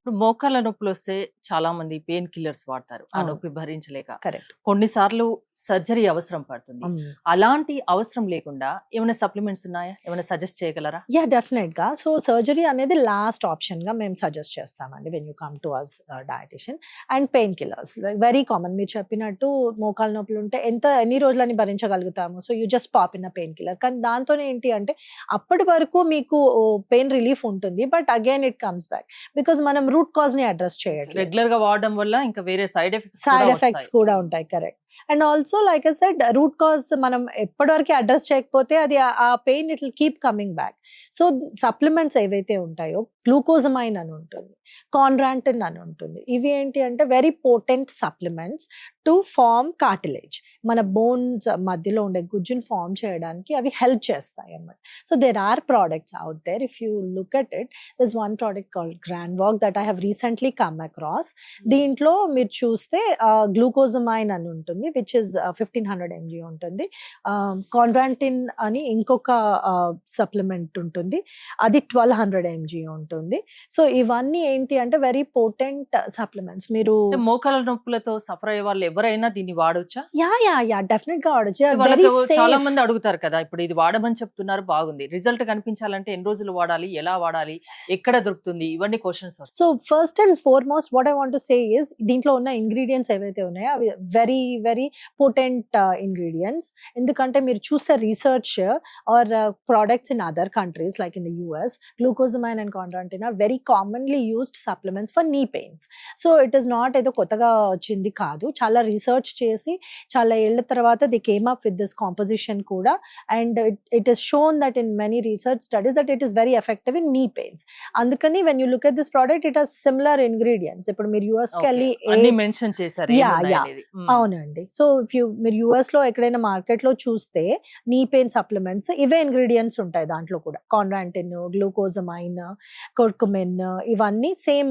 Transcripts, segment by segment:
ఇప్పుడు మోకాళ్ళ నొప్పులొస్తే చాలా మంది పెయిన్ కిల్లర్స్ వాడతారు. ఆ అవును. నొప్పి భరించలేక. కరెక్ట్. కొన్నిసార్లు సర్జరీ అవసరం పడుతుంది. అలాంటి అవసరం లేకుండా ఏమైనా సప్లిమెంట్స్ ఉన్నాయా? ఏమైనా సజెస్ట్ చేయగలరా? యాహ్! డెఫినెట్‌గా. సో, సర్జరీ అనేది లాస్ట్ ఆప్షన్‌గా మేము సజెస్ట్ చేస్తామండి when you come to us dietician. And pain killers very common. మీరు చెప్పినట్టు మోకాళ్ళ నొప్పులుంటే ఎన్ని రోజులని భరించగలుగుతాము. So, you just pop in a pain killer. కానీ దాంతోనే ఏంటి అంటే అప్పటి వరకు మీకు పెయిన్ రిలీఫ్ ఉంటుంది. But again it comes back. Because మనం రూట్ కాజ్‌ని అడ్రెస్ చేయట్లేదు. రెగ్యులర్‌గా వాడడం వల్ల ఇంకా వేరే సైడ్ ఎఫెక్ట్స్ సైడ్ కూడా ఎఫెక్ట్స్ వస్తాయి. కూడా ఉంటాయి. Correct. And also like I said root cause మనం ఎప్పటివరకు అడ్రస్ చేయకపోతే అది ఆ pain it will keep coming back. So, supplements ఏవైతే ఉంటాయో గ్లూకోజమైన్ అని ఉంటుంది, కాన్రాంటిన్ అని ఉంటుంది. ఇవి ఏంటి అంటే very potent supplements to form cartilage. మన బోన్స్ మధ్యలో ఉండే గుజ్జుని ఫార్మ్ చేయడానికి అవి హెల్ప్ చేస్తాయి అన్నమాట. So, there are products out there. If you look at it, this one product called Grandwalk that I have recently come across. దీంట్లో మీరు చూస్తే గ్లూకోజమైన్ అని ఉంటుంది, విచ్ ఇస్ 1500 mg ఉంటుంది. కాన్రాంటిన్ అని ఇంకొక సప్లిమెంట్ ఉంటుంది, అది 1200 mg ఉంటుంది. సో, ఇవన్నీ ఏంటి అంటే వెరీ పోటెంట్ సప్లిమెంట్స్. మీరు అంటే మోకాళ్ళ నొప్పులతో సఫర్ అయ్యే వాళ్ళు ఎవరైనా దీన్ని వాడొచ్చా? యా డెఫినెట్ గా వాడచ్చు. వాళ్ళకి వెరీ చాలా సేఫ్. మంది అడుగుతారు కదా, ఇప్పుడు ఇది వాడమని చెప్తున్నారు బాగుంది, రిజల్ట్ కనిపించాలంటే ఎన్ని రోజులు వాడాలి, ఎలా వాడాలి, ఎక్కడ దొరుకుతుంది, ఇవన్నీ క్వశ్చన్స్ వస్తాయి. So, first and foremost what I want to say is దీంట్లో ఉన్న ఇంగ్రీడియంట్స్ ఏవైతే ఉన్నాయో అవి వెరీ పోటెంట్ ఇంగ్రీడియంట్స్. ఎందుకంటే మీరు చూస్తే research or products in other countries like in the US, glucosamine and chondroitin are very commonly used supplements for knee pains. So, it is not ఏదో కొత్తగా వచ్చింది కాదు. చాలా రీసెర్చ్ చేసి చాలా ఏళ్ల తర్వాత they came up with this composition కూడా. And it is shown that in many research studies that it is very effective in knee pains. అందుకని when you look at this product it has similar ingredients. ఇప్పుడు మీరు US కి వెళ్ళి అన్ని mention చేశారు yeah ఏమున్నాయి yeah అనేది. అవునండి. సో, మీరు యూఎస్ లో ఎక్కడైనా మార్కెట్ లో చూస్తే నీ పెయిన్ సప్లిమెంట్స్ ఇవే ఇంగ్రీడియంట్స్ ఉంటాయి దాంట్లో కూడా. కాన్రాంటిన్, గ్లూకోజమైన్, కుర్కుమిన్, ఇవన్నీ same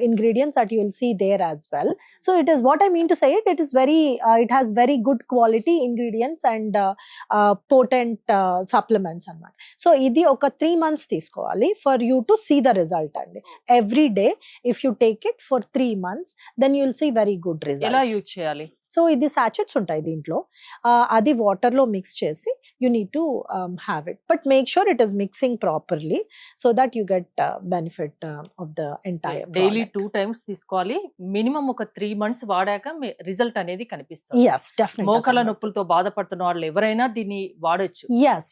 ingredients that you will see there as well. So, it is what I mean to say it is it has very good quality ingredients and potent supplements అన్నమాట. So, ఇది ఒక 3 months తీసుకోవాలి for you to see the result అండి. Every day if you take it for 3 months then you will see very good ఎలా results. Use చేయాలి? So, ఇది sachets ఉంటాయి దీంట్లో. అది వాటర్ లో మిక్స్ చేసి you need to have it. But make sure it is mixing properly so that you get benefit of the entire. Daily 2 times తీసుకోవాలి. Minimum ఒక 3 months వాడాక రిజల్ట్ అనేది కనిపిస్తుంది. yes, definitely. మోకాళ్ళ నొప్పులతో బాధపడుతున్న వాళ్ళు ఎవరైనా దీన్ని వాడొచ్చు. yes